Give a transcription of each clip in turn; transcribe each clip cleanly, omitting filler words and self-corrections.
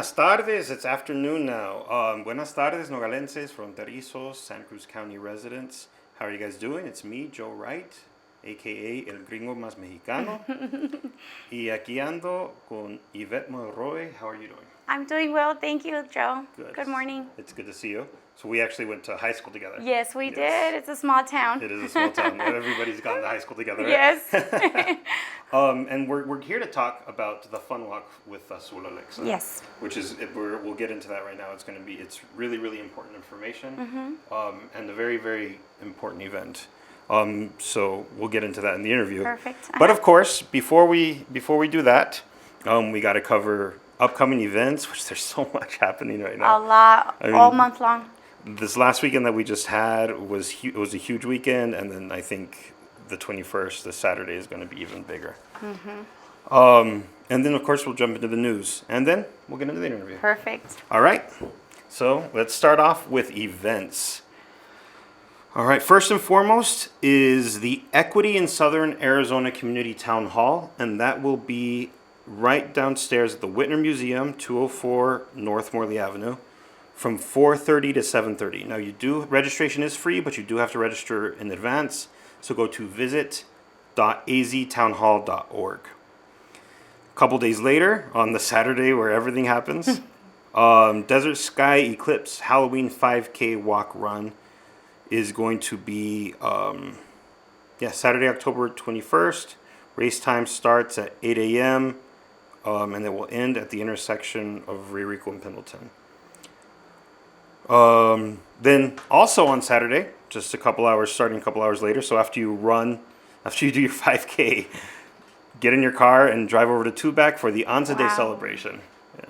Buenas tardes. It's afternoon now. Buenas tardes, Nogalenses, fronterizos, Santa Cruz County residents. How are you guys doing? It's me, Joe Wright, a.k.a. El Gringo Más Mexicano. Y aquí ando con Yvette Monroy. How are you doing? I'm doing well, thank you, Joe. Good. Good morning. It's good to see you. So we actually went to high school together. Yes, we did. It's a small town. It is a small town. Everybody's gone to high school together, right? Yes. And we're here to talk about the fun walk with Azul Alexha. Yes. Which is, we'll get into that right now. It's really, really important information. And a very, very important event. So we'll get into that in the interview. Perfect. But of course, before we do that, we got to cover upcoming events, which there's so much happening right now. A lot, all month long. This last weekend that we just had was it was a huge weekend, and then I think the 21st, this Saturday, is going to be even bigger. And then, of course, we'll jump into the news, and then we'll get into the interview. Perfect. All right. So let's start off with events. All right. First and foremost is the Equity in Southern Arizona Community Town Hall, and that will be right downstairs at the Whitner Museum, 204 North Morley Avenue, from 4:30 to 7:30. Now, registration is free, but you do have to register in advance. So go to visit.aztownhall.org. A couple days later, on the Saturday where everything happens, Desert Sky Eclipse Halloween 5K Walk Run is going to be Saturday, October 21st. Race time starts at 8 a.m. And it will end at the intersection of Rico and Pendleton. Then also on Saturday, starting a couple hours later. So after you do your 5K, get in your car and drive over to Tubac for the Anza Day celebration. Yeah.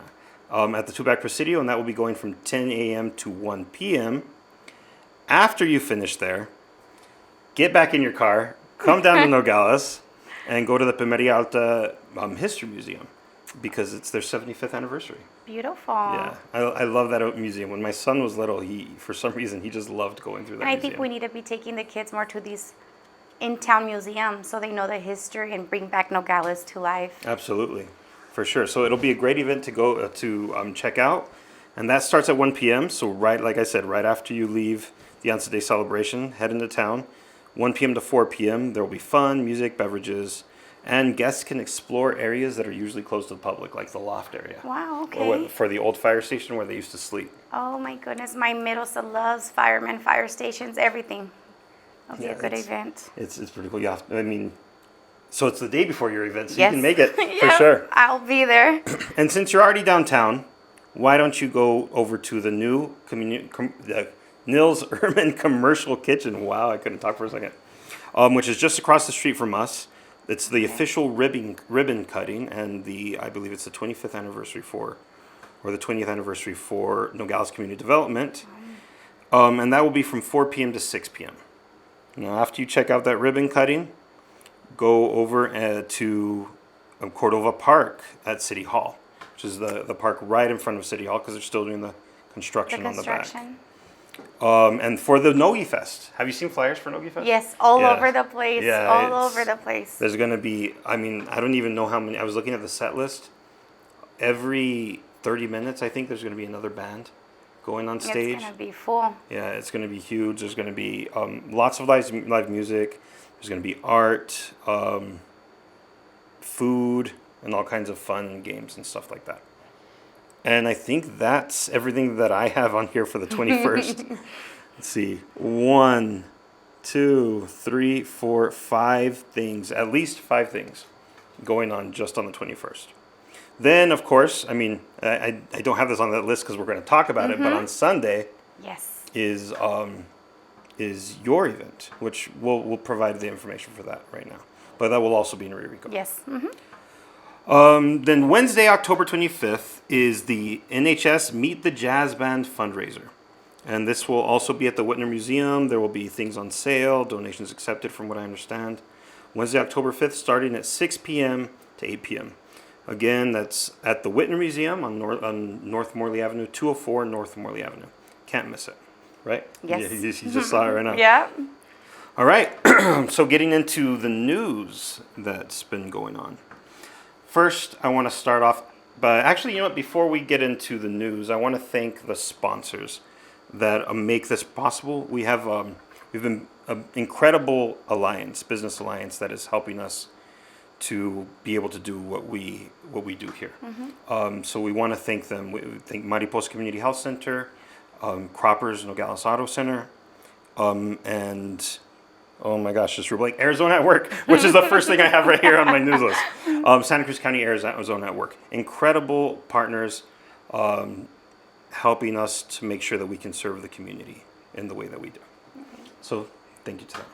At the Tubac Presidio, and that will be going from 10 a.m. to 1 p.m. After you finish there, get back in your car, come down to Nogales, and go to the Pimeria Alta History Museum, because it's their 75th anniversary. Beautiful. Yeah, I love that museum. When my son was little, for some reason, he just loved going through that museum. And I think we need to be taking the kids more to these in-town museums so they know the history and bring back Nogales to life. Absolutely, for sure. So it'll be a great event to go to check out. And that starts at 1 p.m. So like I said, right after you leave the Anza Day celebration, head into town. 1 p.m. to 4 p.m. There will be fun, music, beverages, and guests can explore areas that are usually closed to the public, like the loft area. Wow, okay. Or for the old fire station where they used to sleep. Oh my goodness, my middle son loves firemen, fire stations, everything. It'll be a good event. It's pretty cool. Yeah, I mean, so it's the day before your event, so yes. You can make it for sure. I'll be there. And since you're already downtown, why don't you go over to the new Nils Erman Commercial Kitchen? Wow, I couldn't talk for a second. Which is just across the street from us. It's the official ribbon cutting, and I believe it's the 20th anniversary or the 20th anniversary for Nogales Community Development. And that will be from 4 p.m. to 6 p.m. Now, after you check out that ribbon cutting, go over to Cordova Park at City Hall, which is the park right in front of City Hall, because they're still doing the construction on the back. And for the Nogi Fest, have you seen flyers for Nogi Fest? Yes, all over the place. Yeah, all over the place. There's going to be, I don't even know how many. I was looking at the set list. Every 30 minutes, I think there's going to be another band going on stage. It's going to be full. Yeah, it's going to be huge. There's going to be lots of live music. There's going to be art, food, and all kinds of fun and games and stuff like that. And I think that's everything that I have on here for the 21st. Let's see. 1, 2, 3, 4, 5 things. At least 5 things going on just on the 21st. Then, of course, I don't have this on that list because we're going to talk about it, but on Sunday is your event, which we'll provide the information for that right now. But that will also be in Rico. Yes. Then Wednesday, October 25th, is the NHS Meet the Jazz Band fundraiser. And this will also be at the Whitner Museum. There will be things on sale, donations accepted from what I understand. Wednesday, October 5th, starting at 6 p.m. to 8 p.m. Again, that's at the Whitner Museum on North Morley Avenue, 204 North Morley Avenue. Can't miss it, right? Yes. You just saw it right now. Yeah. All right. So getting into the news that's been going on. First, I want to start off But actually, you know what? Before we get into the news, I want to thank the sponsors that make this possible. We've been an incredible business alliance that is helping us to be able to do what we do here. So we want to thank them. We thank Mariposa Community Health Center, Croppers Nogales Auto Center, and oh my gosh, just like Arizona at Work, which is the first thing I have right here on my news list. Santa Cruz County Arizona at Work. Incredible partners helping us to make sure that we can serve the community in the way that we do. So thank you to them.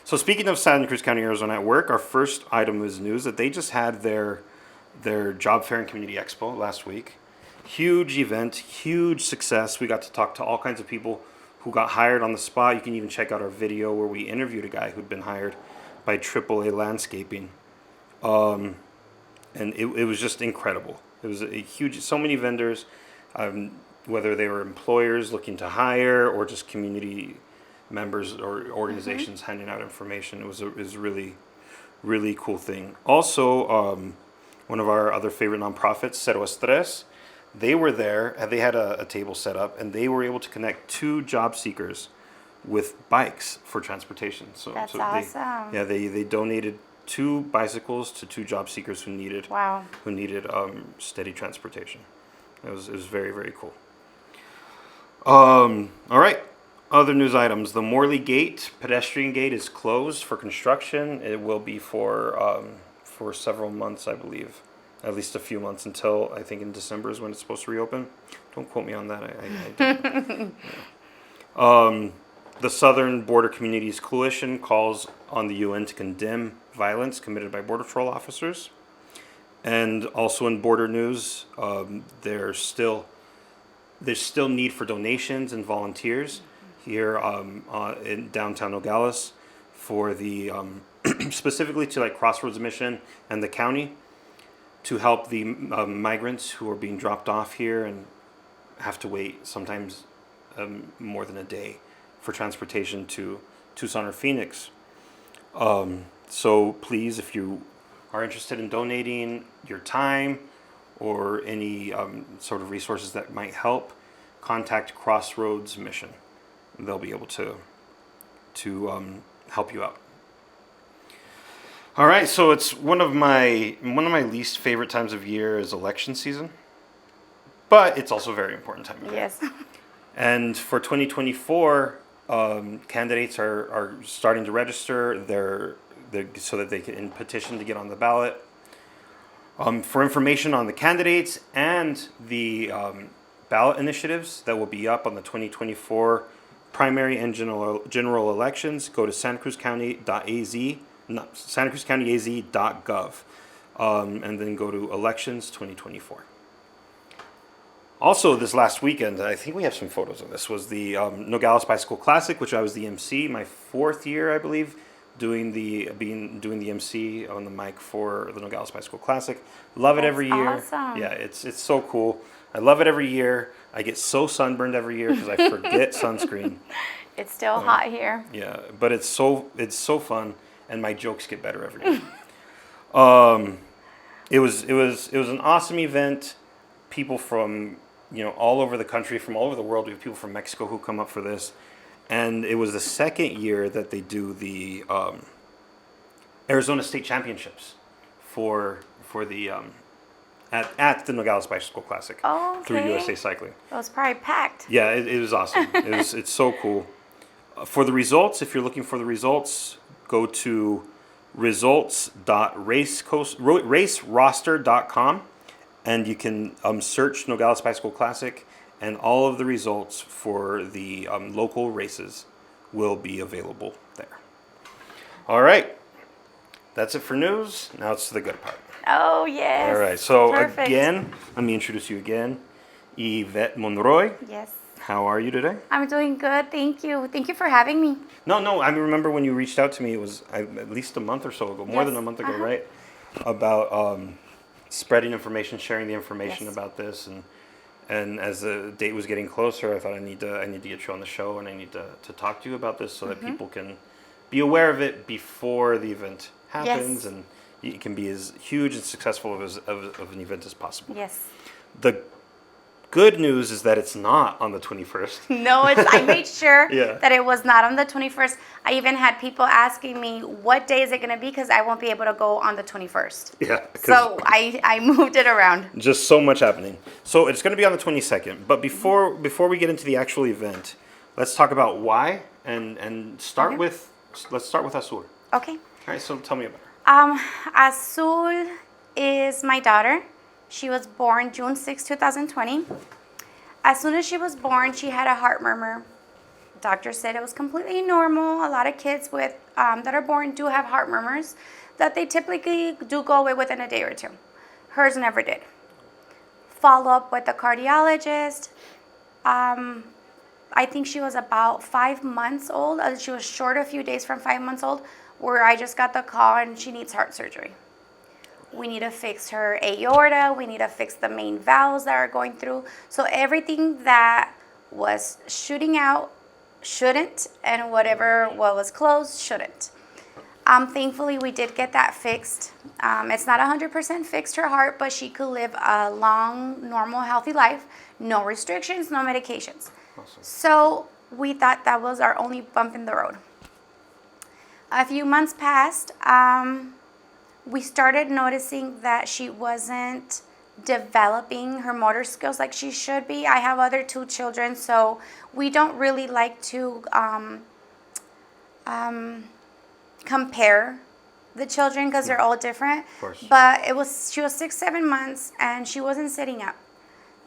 So speaking of Santa Cruz County Arizona at Work, our first item is news that they just had their job fair and community expo last week. Huge event, huge success. We got to talk to all kinds of people who got hired on the spot. You can even check out our video where we interviewed a guy who'd been hired by AAA Landscaping. And it was just incredible. It was a huge, so many vendors, whether they were employers looking to hire or just community members or organizations handing out information. It was a really, really cool thing. Also, one of our other favorite nonprofits, Cero Estrés, they were there, and they had a table set up, and they were able to connect 2 job seekers with bikes for transportation. That's awesome. They donated 2 bicycles to 2 job seekers who needed steady transportation. It was very, very cool. All right. Other news items. The Morley Gate, pedestrian gate, is closed for construction. It will be for several months, I believe. At least a few months until, I think in December is when it's supposed to reopen. Don't quote me on that. I don't. Yeah. The Southern Border Communities Coalition calls on the UN to condemn violence committed by Border Patrol officers. And also in border news, there's still need for donations and volunteers here in downtown Nogales for the specifically to like Crossroads Mission and the county to help the migrants who are being dropped off here and have to wait sometimes more than a day for transportation to Tucson or Phoenix. So please, if you are interested in donating your time or any sort of resources that might help, contact Crossroads Mission. They'll be able to help you out. All right, so it's one of my least favorite times of year is election season, but it's also a very important time of year. Yes. And for 2024, candidates are starting to register. They're so that they can petition to get on the ballot. For information on the candidates and the ballot initiatives that will be up on the 2024 primary and general elections, go to santacruzcountyaz.gov, and then go to elections 2024. Also, this last weekend, I think we have some photos of this, was the Nogales Bicycle Classic, which I was the MC, my 4th year, I believe, doing the MC on the mic for the Nogales Bicycle Classic. Love it every year. Awesome. Yeah, it's so cool. I love it every year. I get so sunburned every year because I forget sunscreen. It's still hot here. Yeah, but it's so fun, and my jokes get better every year. It was an awesome event. People from all over the country, from all over the world. We have people from Mexico who come up for this, and it was the 2nd year that they do the Arizona State Championships for the at the Nogales Bicycle Classic through USA Cycling. It was probably packed. Yeah, it was awesome. It's so cool. For the results, if you're looking for the results, go to results.raceroster.com, and you can search Nogales Bicycle Classic, and all of the results for the local races will be available there. All right, that's it for news. Now it's the good part. Oh, yes. All right, so Perfect. again, let me introduce you again. Yvette Monroy. Yes. How are you today? I'm doing good. Thank you. Thank you for having me. No, I remember when you reached out to me, it was at least a month or so ago, more than a month ago, right? About spreading information, sharing the information about this. And as the date was getting closer, I thought I need to get you on the show, and I need to talk to you about this so that people can be aware of it before the event happens and it can be as huge and successful of an event as possible. Yes. The good news is that it's not on the 21st. No, I made sure Yeah. that it was not on the 21st. I even had people asking me, what day is it going to be? Because I won't be able to go on the 21st. Yeah. So I moved it around. Just so much happening. So it's going to be on the 22nd. But before we get into the actual event, let's talk about why and start Okay. with, let's start with Azul. Okay. All right, so tell me about her. Azul is my daughter. She was born June 6, 2020. As soon as she was born, she had a heart murmur. Doctor said it was completely normal. A lot of kids with that are born do have heart murmurs that they typically do go away within a day or two. Hers never did. Follow up with the cardiologist. I think she was about 5 months old. She was short a few days from 5 months old, where I just got the call and she needs heart surgery. We need to fix her aorta. We need to fix the main valves that are going through. So everything that was shooting out shouldn't, and whatever what was closed shouldn't. Thankfully, we did get that fixed. It's not 100% fixed her heart, but she could live a long, normal, healthy life. No restrictions, no medications. Awesome. So we thought that was our only bump in the road. A few months passed. We started noticing that she wasn't developing her motor skills like she should be. I have other 2 children, so we don't really like to compare the children because they're all different. Of course. But she was 6, 7 months and she wasn't sitting up.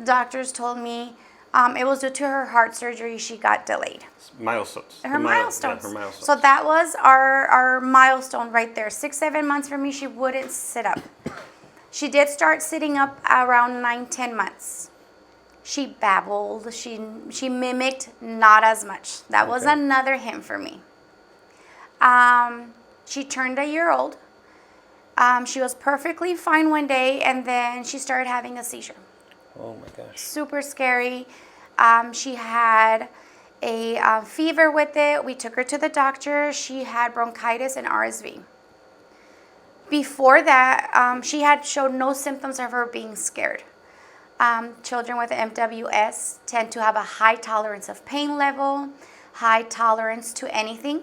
Doctors told me it was due to her heart surgery. She got delayed. Milestones. Her milestones. Yeah, her milestones. So that was our milestone right there. 6, 7 months for me, she wouldn't sit up. She did start sitting up around 9, 10 months. She babbled. She mimicked, not as much. That was Okay. another hint for me. She turned a year old. She was perfectly fine one day, and then she started having a seizure. Oh my gosh. Super scary. She had a fever with it. We took her to the doctor. She had bronchitis and RSV. Before that, she had showed no symptoms of her being scared. Children with MWS tend to have a high tolerance of pain level, high tolerance to anything.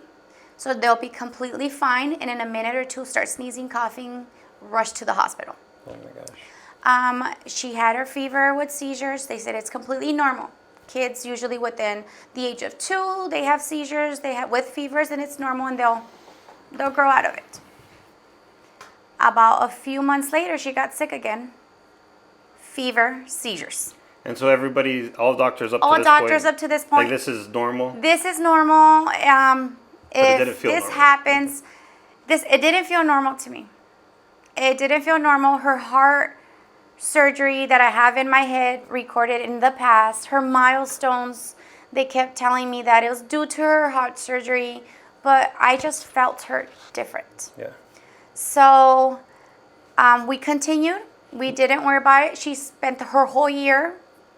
So they'll be completely fine, and in a minute or two start sneezing, coughing, rush to the hospital. Oh my gosh. She had her fever with seizures. They said it's completely normal. Kids usually within the age of 2, they have seizures, with fevers, and it's normal, and they'll grow out of it. About a few months later, she got sick again. Fever, seizures. And so all doctors up to All this doctors point, up to this point. like this is normal. This is normal. it didn't If feel this normal. happens, it didn't feel normal to me. It didn't feel normal. Her heart surgery that I have in my head recorded in the past, her milestones, they kept telling me that it was due to her heart surgery, but I just felt her different. Yeah. So we continued. We didn't worry about it. She spent her whole year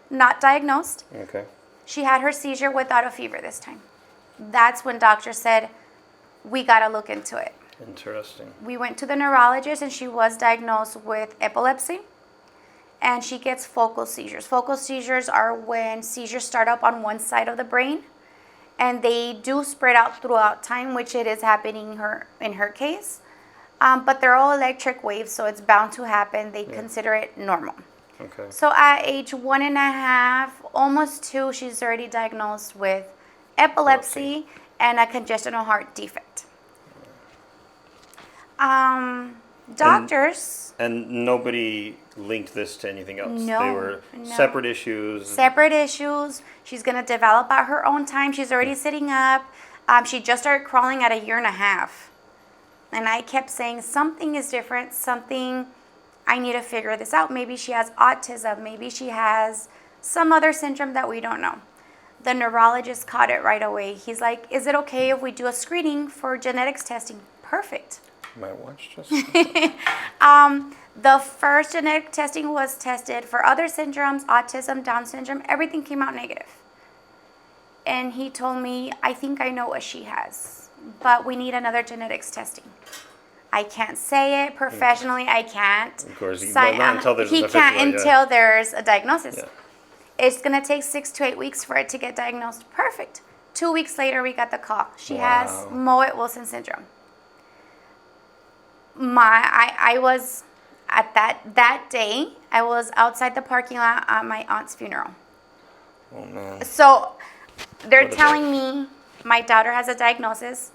not diagnosed. Okay. She had her seizure without a fever this time. That's when doctor said, we got to look into it. Interesting. We went to the neurologist and she was diagnosed with epilepsy. And she gets focal seizures. Focal seizures are when seizures start up on one side of the brain. And they do spread out throughout time, which it is happening in her case. But they're all electric waves, so it's bound to happen. They consider it normal. Okay. So at age 1.5, almost 2, she's already diagnosed with epilepsy and a congestional heart defect. Doctors. And nobody linked this to anything else. No, They were no. separate issues. Separate issues. She's going to develop at her own time. She's already sitting up. She just started crawling at 1.5 years. And I kept saying, something is different. I need to figure this out. Maybe she has autism. Maybe she has some other syndrome that we don't know. The neurologist caught it right away. He's like, is it okay if we do a screening for genetics testing? Perfect. My watch just. The first genetic testing was tested for other syndromes, autism, Down syndrome. Everything came out negative. And he told me, I think I know what she has, but we need another genetics testing. I can't say it professionally. I can't. Of course, not until there's he an can't official, until there's a diagnosis. Yeah. It's gonna take 6 to 8 weeks for it to get diagnosed. Perfect. 2 weeks later, we got the call. She has Wow. mowat-wilson syndrome. I was at that day. I was outside the parking lot at my aunt's funeral. Oh man. So they're What a telling me my daughter has a diagnosis.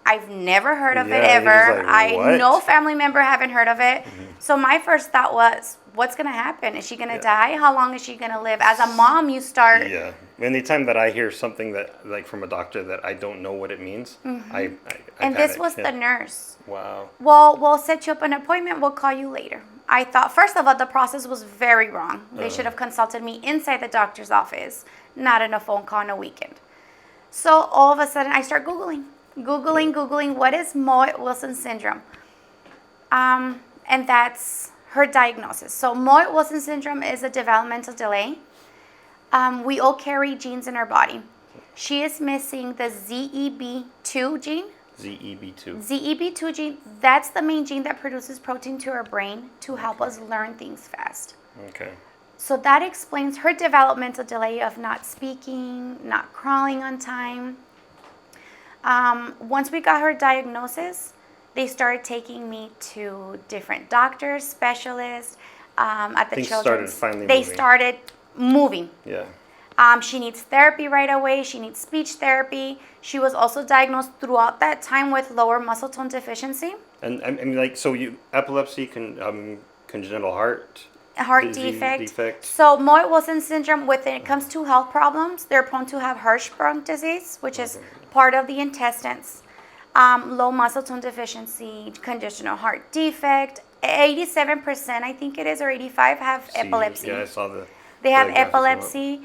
I've never heard of it Yeah, ever. you're just like, what? No family member haven't heard of it. So my first thought was, what's gonna happen? Is she gonna die? How long is she gonna live? As a mom, you start. Yeah. Anytime that I hear something that, like, from a doctor that I don't know what it means, I And this panic. was Yeah. the nurse. Wow. Well, we'll set you up an appointment. We'll call you later. I thought, first of all, the process was very wrong. They should have consulted me inside the doctor's office, not in a phone call on a weekend. So all of a sudden, I start Googling what is mowat-wilson syndrome. And that's her diagnosis. So mowat-wilson syndrome is a developmental delay. We all carry genes in our body. She is missing the ZEB2 gene. ZEB2. ZEB2 gene, that's the main gene that produces protein to our brain to help us learn things fast. Okay. So that explains her developmental delay of not speaking, not crawling on time. Once we got her diagnosis, they started taking me to different doctors, specialists, at the Things children's. started finally they moving. started moving. Yeah. She needs therapy right away. She needs speech therapy. She was also diagnosed throughout that time with lower muscle tone deficiency. And I mean, like, so epilepsy, congenital heart Heart disease, defect. So mowat-wilson syndrome, when it comes to health problems, they're prone to have Hirschsprung disease, which is part of the intestines. Low muscle tone deficiency, congenital heart defect. 87%, I think it is, or 85, have epilepsy. Yeah, I saw They have the graphic come up. epilepsy.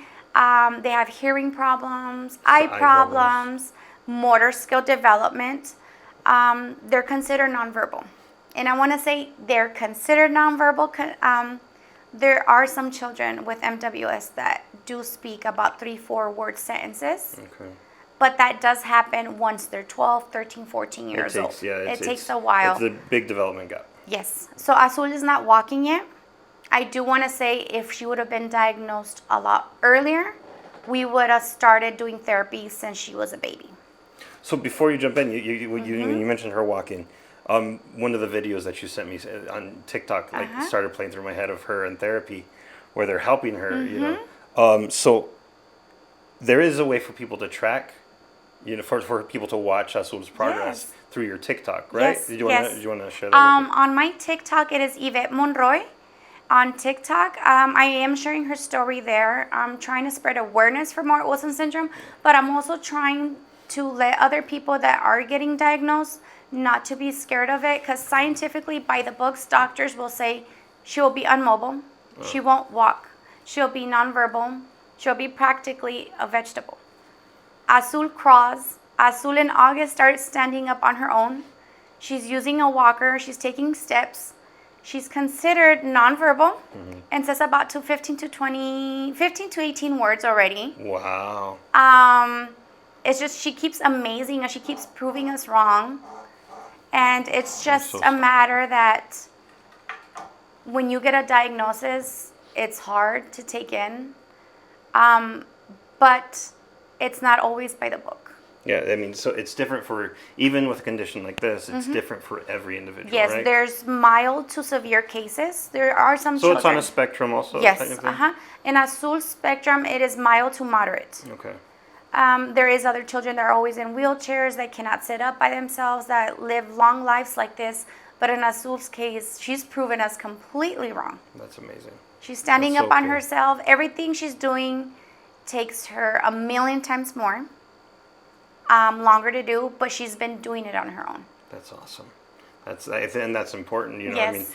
They have hearing problems, eye eye problems, motor skill development. They're considered nonverbal. And I want to say they're considered nonverbal. There are some children with MWS that do speak about 3-4 word sentences. Okay. But that does happen once they're 12, 13, 14 years old. It takes a while. It's a big development gap. Yes. So Azul is not walking yet. I do want to say if she would have been diagnosed a lot earlier, we would have started doing therapy since she was a baby. So before you jump in, you mentioned her walking. One of the videos that you sent me on TikTok started playing through my head of her in therapy, where they're helping her. You know, so there is a way for people to track, you know, for people to watch Azul's progress through your TikTok, right? Yes, Did you want to share that? On my TikTok, it is Yvette Monroy. On TikTok, I am sharing her story there. I'm trying to spread awareness for mowat-wilson syndrome, but I'm also trying to let other people that are getting diagnosed not to be scared of it, because scientifically, by the books, doctors will say she will be unmobile, she won't walk, she'll be nonverbal, she'll be practically a vegetable. Azul crawls. Azul in August started standing up on her own. She's using a walker, she's taking steps. She's considered nonverbal and says about 15 to 18 words already. Wow. It's just she keeps amazing us. She keeps proving us wrong. And it's just a matter that when you get a diagnosis, it's hard to take in. But it's not always by the book. Yeah, I mean, so it's different for, even with a condition like this, it's different for every individual, Yes, right? there's mild to severe cases. There are some So children. it's on a spectrum also? Yes, kind of thing? In Azul's spectrum, it is mild to moderate. Okay. There is other children that are always in wheelchairs, that cannot sit up by themselves, that live long lives like this. But in Azul's case, she's proven us completely wrong. That's amazing. She's standing That's up so on cool. herself. Everything she's doing takes her 1,000,000 times more. Longer to do, but she's been doing it on her own. That's awesome. And that's important, you know. Yes. I mean,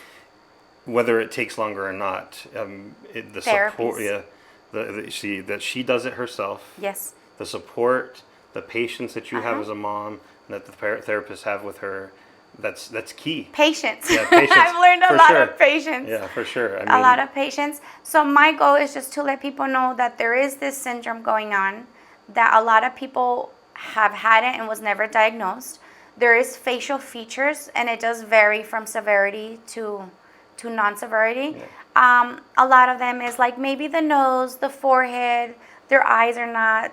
whether it takes longer or not, the support, Therapies. that she does it herself. Yes. The support, the patience that you have as a mom, and that the therapists have with her, that's key. Patience. Yeah, patience. I've learned a For lot sure. of patience. Yeah, for sure. I mean, A lot of patience. So my goal is just to let people know that there is this syndrome going on, that a lot of people have had it and was never diagnosed. there is facial features, and it does vary from severity to non-severity. A lot of them is like maybe the nose, the forehead, their eyes are not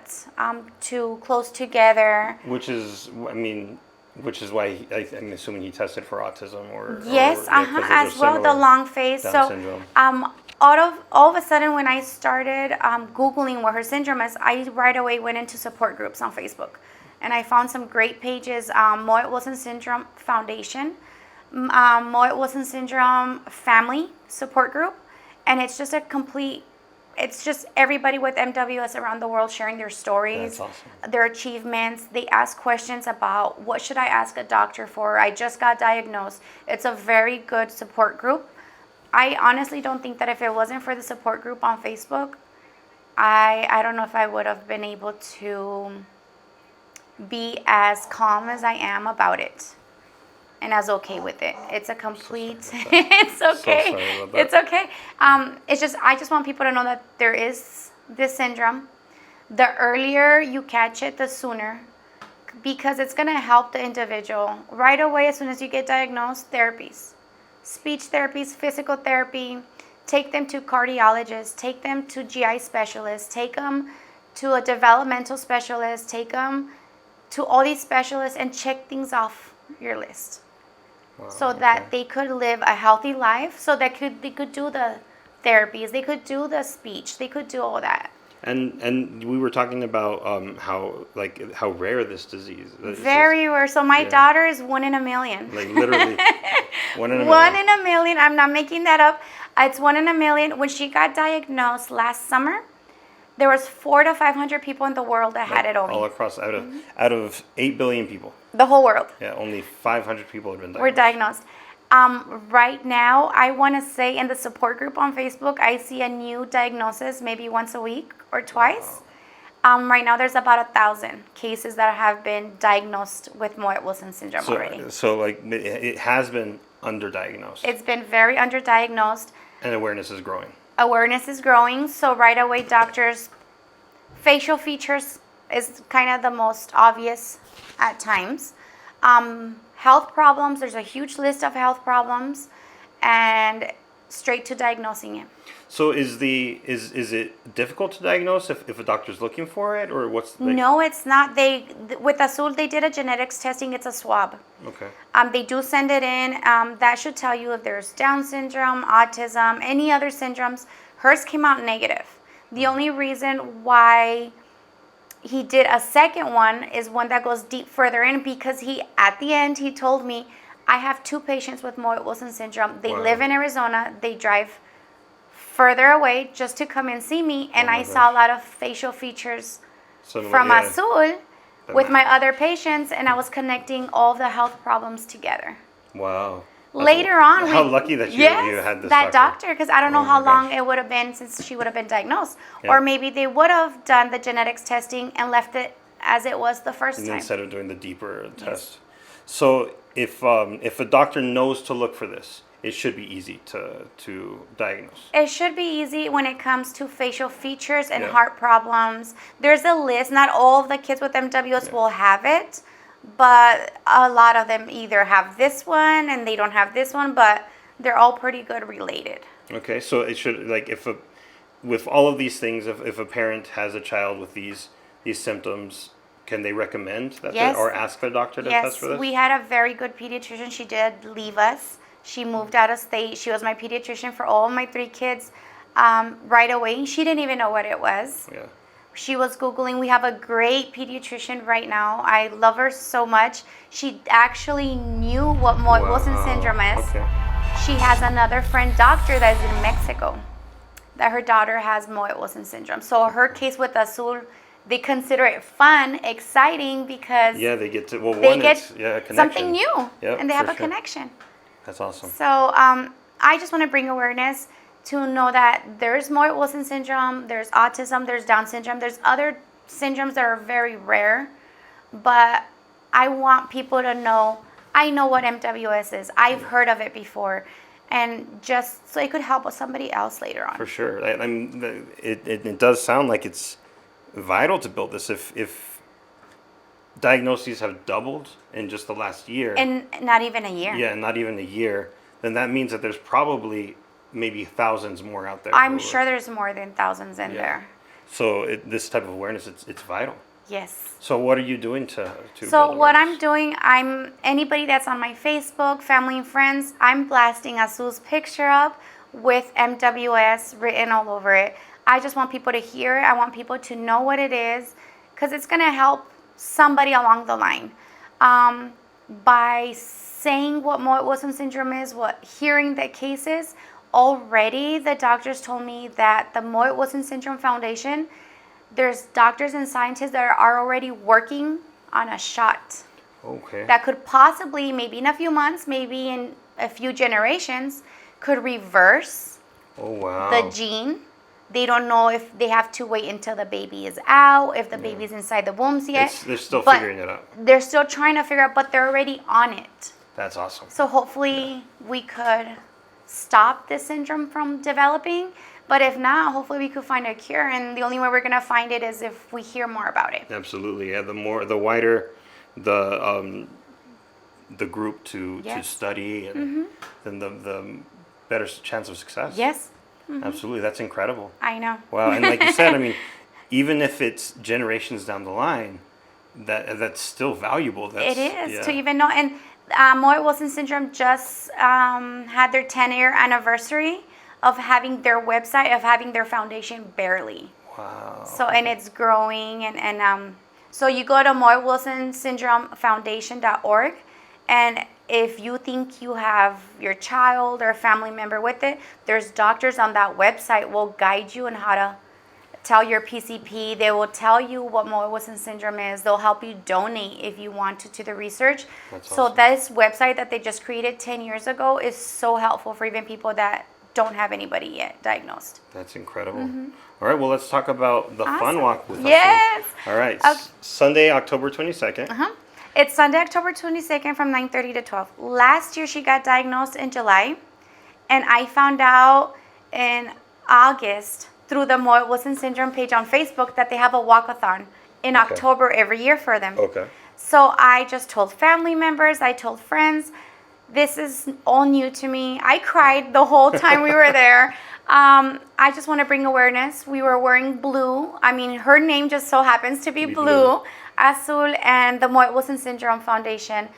too close together. Which is, I mean, which is why I'm assuming he tested for autism or Yes, or, yeah, 'cause those are as well, the similar. long face. Down syndrome. All of a sudden, when I started Googling what her syndrome is, I right away went into support groups on Facebook. And I found some great pages, Mowat-Wilson Syndrome Foundation, Mowat-Wilson Syndrome Family Support Group. And it's just it's just everybody with MWS around the world sharing their stories, That's awesome. their achievements. They ask questions about what should I ask a doctor for? I just got diagnosed. It's a very good support group. I honestly don't think that if it wasn't for the support group on Facebook, I don't know if I would have been able to be as calm as I am about it and as okay with it. It's a complete, it's okay. So sorry about that. It's okay. It's just, I just want people to know that there is this syndrome. The earlier you catch it, the sooner, because it's going to help the individual right away. As soon as you get diagnosed, therapies, speech therapies, physical therapy, take them to cardiologists, take them to GI specialists, take them to a developmental specialist, take them to all these specialists and check things off your list. Wow, So that they could live a healthy life, so that they could do the therapies, they could do the speech, they could do all that. And we were talking about how rare this disease is. Very rare. So my yeah. daughter is 1 in a million. Like literally 1 in a million. 1 in a million. I'm not making that up. It's 1 in a million. When she got diagnosed last summer, there was 400 to 500 people in the world that had it only. All across, out of 8 billion people. The whole world. Yeah, only 500 people have been diagnosed. Were diagnosed. Right now, I want to say in the support group on Facebook, I see a new diagnosis maybe once a week or twice. Right now, there's about 1,000 cases that have been diagnosed with Mowat-Wilson syndrome already. So like it has been underdiagnosed. It's been very underdiagnosed. And awareness is growing. Awareness is growing, so right away, doctors, facial features is kind of the most obvious at times. Health problems, there's a huge list of health problems, and straight to diagnosing it. So is it difficult to diagnose if a doctor's looking for it, or what's No, it's not. With Azul, they did a genetics testing. It's a swab. Okay. They do send it in. That should tell you if there's Down syndrome, autism, any other syndromes. Hers came out negative. The only reason why he did a second one is one that goes deep further in, because at the end he told me, I have 2 patients with Mowat-Wilson syndrome. They Wow. live in Arizona. They drive further away just to come and see me, and my I saw a gosh. lot of facial features Similar, from yeah. Azul with my other patients, and I was connecting all the health problems together. Wow. Later on, how lucky that you had this that doctor, because I don't know Oh how my long gosh. it would have been since she would have been diagnosed, Yeah. or maybe they would have done the genetics testing and left it as it was the first time. Instead of doing the deeper test. So if a doctor knows to look for this, it should be easy to diagnose. It should be easy when it comes to facial features and Yeah. heart problems. There's a list. Not all of the kids with MWS will have it, but a lot of them either have this one and they don't have this one, but they're all pretty good related. Okay, so it should, like, with all of these things, if a parent has a child with these symptoms, can they recommend that Yes. or ask their doctor to test for this? We had a very good pediatrician. She did leave us. She moved out of state. She was my pediatrician for all of my 3 kids right away. She didn't even know what it was. Yeah. She was Googling. We have a great pediatrician right now. I love her so much. She actually knew what Mowat-Wilson Wow. syndrome is. Okay. She has another friend doctor that is in Mexico that her daughter has Mowat-Wilson syndrome. So her case with Azul, they consider it fun, exciting, because Yeah, they get to, well, they one, get it's, yeah, a connection. something new, Yep, and they have for a sure. connection. That's awesome. So I just want to bring awareness to know that there's Mowat-Wilson syndrome, there's autism, there's Down syndrome, there's other syndromes that are very rare, but I want people to know, I know what MWS is. I've heard of it before, and just so it could help somebody else later on. For sure. I mean, it does sound like it's vital to build this. If diagnoses have doubled in just the last year, And not even a year. yeah, not even a year, then that means that there's probably maybe thousands more out there. I'm sure there's more than thousands in Yeah. there. So this type of awareness, it's vital. Yes. So what are you doing to So build what awareness? I'm doing, anybody that's on my Facebook, family and friends, I'm blasting Azul's picture up with MWS written all over it. I just want people to hear it. I want people to know what it is, because it's gonna help somebody along the line. By saying what mowat-wilson syndrome is, hearing the cases, already the doctors told me that the Mowat-Wilson Syndrome Foundation, there's doctors and scientists that are already working on a shot Okay. that could possibly, maybe in a few months, maybe in a few generations, could reverse Oh wow. the gene. They don't know if they have to wait until the baby is out, if the baby's inside the wombs yet. They're still But figuring it out. They're still trying to figure out, but they're already on it. That's awesome. So hopefully we could stop this syndrome from developing. But if not, hopefully we could find a cure. And the only way we're going to find it is if we hear more about it. Absolutely. Yeah. The wider the group to Yes. study, and then the better chance of success. Yes, Absolutely. That's incredible. I know. Wow. And like you said, I mean, even if it's generations down the line, that's still valuable. It is yeah. to even know. And Mowat-Wilson syndrome just had their 10-year anniversary of having their website, of having their foundation barely. Wow. So, and it's growing. And so you go to Mowat-Wilson Syndrome Foundation.org, and if you think you have your child or family member with it, there's doctors on that website will guide you on how to tell your PCP. They will tell you what Mowat-Wilson syndrome is. They'll help you donate if you want to the research. That's So awesome. this website that they just created 10 years ago is so helpful for even people that don't have anybody yet diagnosed. That's incredible. All right, well, let's talk about the fun Awesome. walk with us. Yes. All right, Okay. Sunday, October 22nd. It's Sunday, October 22nd from 9:30 to 12. Last year she got diagnosed in July, and I found out in August through the Mowat-Wilson Syndrome page on Facebook that they have a walkathon in Okay. October every year for them. Okay. So I just told family members, I told friends, this is all new to me. I cried the whole time we were there. I just want to bring awareness. We were wearing blue. I mean, her name just so happens to be blue. Azul, and the Mowat-Wilson Syndrome Foundation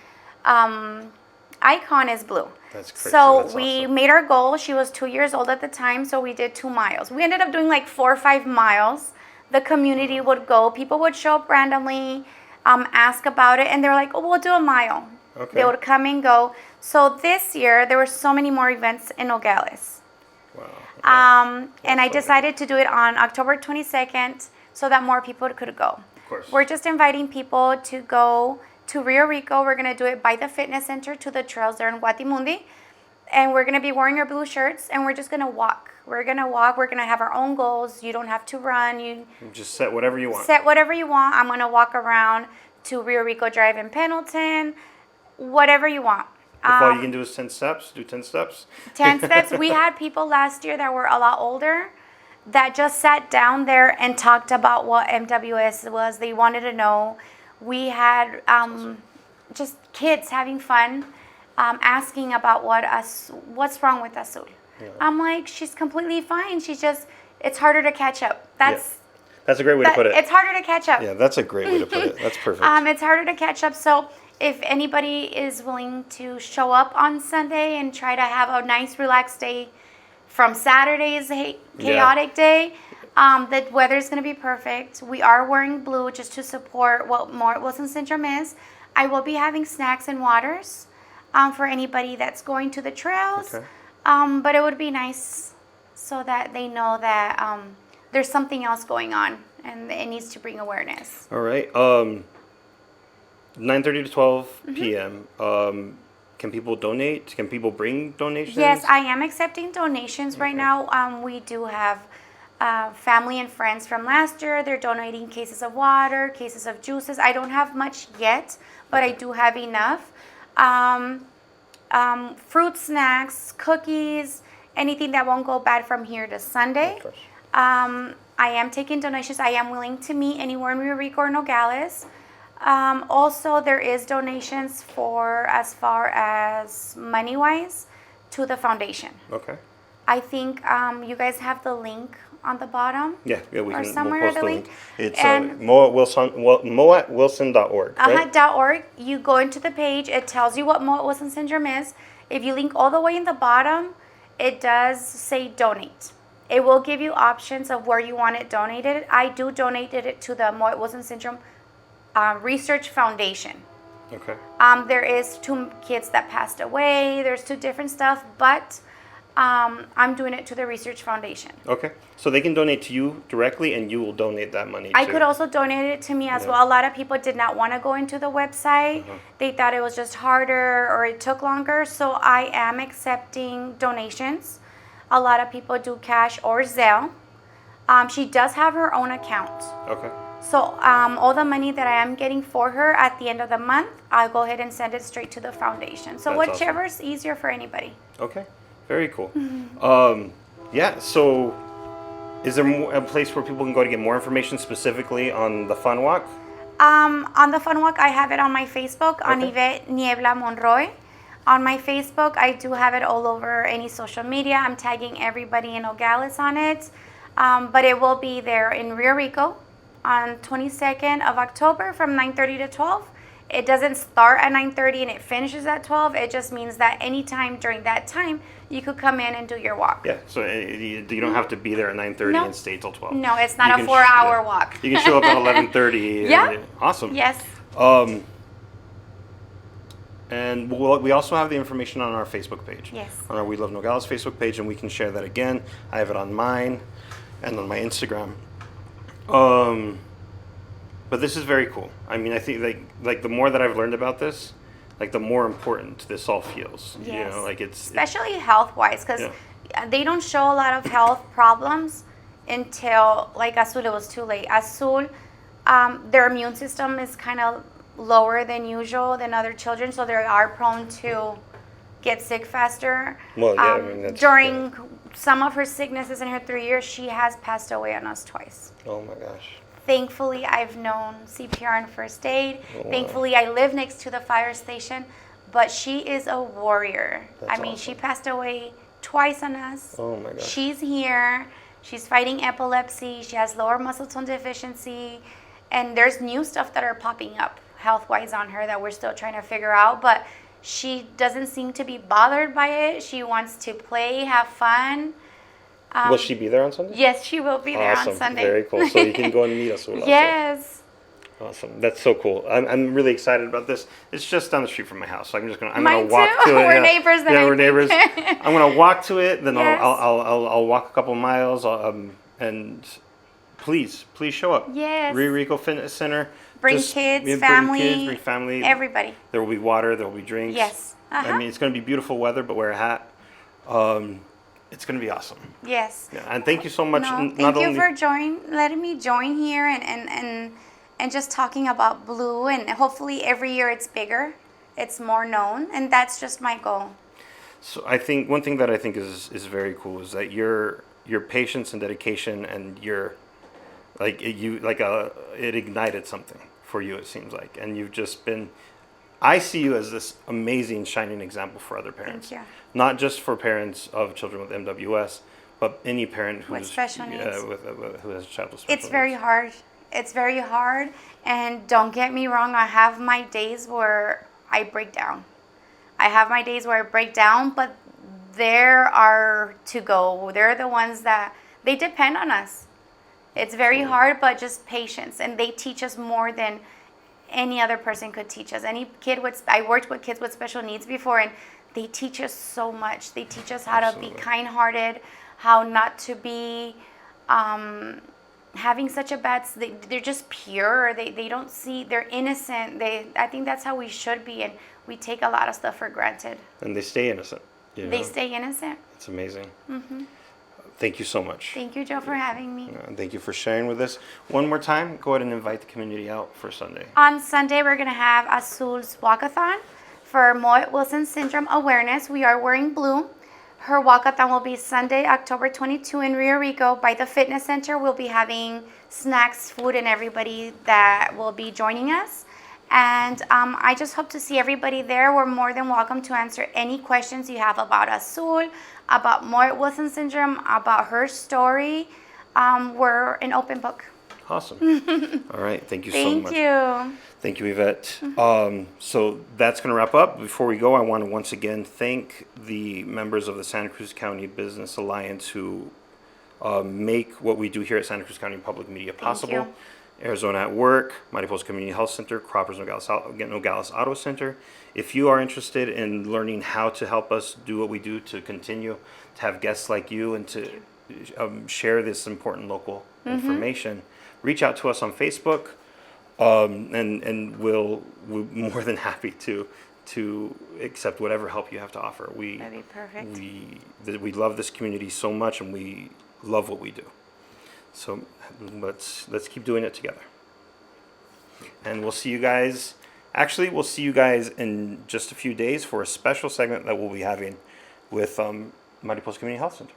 icon is blue. That's great. So That's we awesome. made our goal. She was 2 years old at the time, so we did 2 miles. We ended up doing like 4 or 5 miles. The community would go. People would show up randomly, ask about it, and they were like, oh, we'll do a mile. Okay. They would come and go. So this year, there were so many more events in Nogales. Wow. And I Awesome. decided to do it on October 22nd so that more people could go. Of course. We're just inviting people to go to Rico. We're going to do it by the fitness center to the trails there in Guatimundi. And we're going to be wearing our blue shirts, and we're just going to walk. We're going to walk. We're going to have our own goals. You don't have to run. You Just set whatever you want. set whatever you want. I'm going to walk around to Rico Drive in Pendleton, whatever you want. If all you can do is 10 steps, do 10 steps. 10 steps. We had people last year that were a lot older that just sat down there and talked about what MWS was. They wanted to know. We had just kids having fun, asking about what's wrong with Azul. Yeah. I'm like, she's completely fine. She's just, it's harder to catch up. That's a great way to put it. It's harder to catch up. Yeah, that's a great way to put it. That's perfect. It's harder to catch up. So if anybody is willing to show up on Sunday and try to have a nice, relaxed day from Saturday's chaotic day, the weather's going to be perfect. We are wearing blue just to support what Mowat-Wilson syndrome is. I will be having snacks and waters for anybody that's going to the trails. Okay. But it would be nice so that they know that there's something else going on and it needs to bring awareness. All right. 9:30 to 12 p.m. Can people donate? Can people bring donations? Yes, I am accepting donations right now. We do have family and friends from last year. They're donating cases of water, cases of juices. I don't have much yet, but I do have enough. Fruit snacks, cookies, anything that won't go bad from here to Sunday. Of course. I am taking donations. I am willing to meet anywhere in Rico or Nogales. Also, there is donations for as far as money-wise to the foundation. Okay. I think you guys have the link on the bottom. Yeah, we or can. somewhere We'll post the the link. link. It's And mowat-wilson.org, right? .org. You go into the page. It tells you what mowat-wilson syndrome is. If you link all the way in the bottom, it does say donate. It will give you options of where you want it donated. I do donated it to the mowat-wilson syndrome research foundation. Okay. There is 2 kids that passed away. There's 2 different stuff, but I'm doing it to the research foundation. Okay. So they can donate to you directly, and you will donate that money. I could also donate it to me as well. A lot of people did not want to go into the website. They thought it was just harder or it took longer. So I am accepting donations. A lot of people do cash or Zelle. She does have her own account. Okay. So all the money that I am getting for her at the end of the month, I'll go ahead and send it straight to the foundation. So That's whichever is easier for anybody. Okay. Very cool. Yeah. So, is there a place where people can go to get more information specifically on the fun walk? On the fun walk, I have it on my Facebook on Okay. Yvette Niebla Monroy. On my Facebook, I do have it all over any social media. I'm tagging everybody in Nogales on it. But it will be there in Rio Rico on 22nd of October from 9:30 to 12. It doesn't start at 9:30 and it finishes at 12. It just means that anytime during that time, you could come in and do your walk. Yeah. So you don't have to be there at 9:30 No. and stay till 12. No, it's not You a can 4-hour walk. You can show up at 11:30. Yeah. Awesome. Yes. And we also have the information on our Facebook page. Yes. On our We Love Nogales Facebook page, and we can share that again. I have it on mine and on my Instagram. But this is very cool. I mean, I think like the more that I've learned about this, like the more important this all feels. Yes. You know, like especially health-wise, because Yeah. they don't show a lot of health problems until, like Azul, it was too late. Azul, their immune system is kind of lower than usual than other children, so they are prone to get sick faster. Well, yeah, I mean, that's, during some of her sicknesses in her 3 years, she has passed away on us twice. Oh my gosh. Thankfully, I've known CPR and first aid. Oh, wow. Thankfully, I live next to the fire station, but she is a warrior. That's I mean, awesome. she passed away twice on us. Oh my gosh. She's here. She's fighting epilepsy. She has lower muscle tone deficiency. And there's new stuff that are popping up health-wise on her that we're still trying to figure out. But she doesn't seem to be bothered by it. She wants to play, have fun. Will she be there on Sunday? Yes, she will be there Awesome. on Sunday. Very cool. So you can go and meet us. Yes. Awesome. That's so cool. I'm really excited about this. It's just down the street from my house, so I'm gonna Mine walk too. to it. We're neighbors then, Yeah, I we're think. neighbors. I'm gonna walk to it. Then Yes. I'll walk a couple miles. And please show up. Yes. Rico Fitness Center. Bring Just- kids, yeah, family, bring family. everybody. There will be water. There will be drinks. Yes. I mean, it's gonna be beautiful weather, but wear a hat. It's gonna be awesome. Yes. Yeah, and thank you so much. No, Not thank you only for letting me join here and just talking about Blue, and hopefully every year it's bigger, it's more known, and that's just my goal. So I think one thing that I think is very cool is that your patience and dedication and your it ignited something for you, it seems like, and you've just been. I see you as this amazing shining example for other parents. Thank you. Not just for parents of children with MWS, but any parent who's With special needs. who has a child with special It's very needs. hard. It's very hard, and don't get me wrong, I have my days where I break down. I have my days where I break down, but there are to go. They're the ones that they depend on us. It's very hard, but just patience, and they teach us more than any other person could teach us. I worked with kids with special needs before, and they teach us so much. They teach us how to be Absolutely. kind-hearted, how not to be having such a bad. They're just pure. They don't see. They're innocent. I think that's how we should be, and we take a lot of stuff for granted. And they stay innocent. You know? They stay innocent. It's amazing. Thank you so much. Thank you, Joe, for having me. And thank you for sharing with us. One more time, go ahead and invite the community out for Sunday. On Sunday, we're going to have Azul's walkathon for mowat-wilson syndrome awareness. We are wearing blue. Her walkathon will be Sunday, October 22 in Rio Rico by the fitness center. We'll be having snacks, food, and everybody that will be joining us. And I just hope to see everybody there. We're more than welcome to answer any questions you have about Azul, about mowat-wilson syndrome, about her story. We're an open book. Awesome. All right. Thank you so much. Thank you. Thank you, Yvette. So that's going to wrap up. Before we go, I want to once again thank the members of the Santa Cruz County Business Alliance who make what we do here at Santa Cruz County Public Media possible. you. Arizona at Work, Mariposa Community Health Center, Croppers Nogales Auto Center. If you are interested in learning how to help us do what we do to continue to have guests like you and to share this important local information, reach out to us on Facebook, and we're more than happy to accept whatever help you have to offer. That'd be perfect. We love this community so much, and we love what we do. So let's keep doing it together. And we'll see you guys. Actually, we'll see you guys in just a few days for a special segment that we'll be having with Mariposa Community Health Center.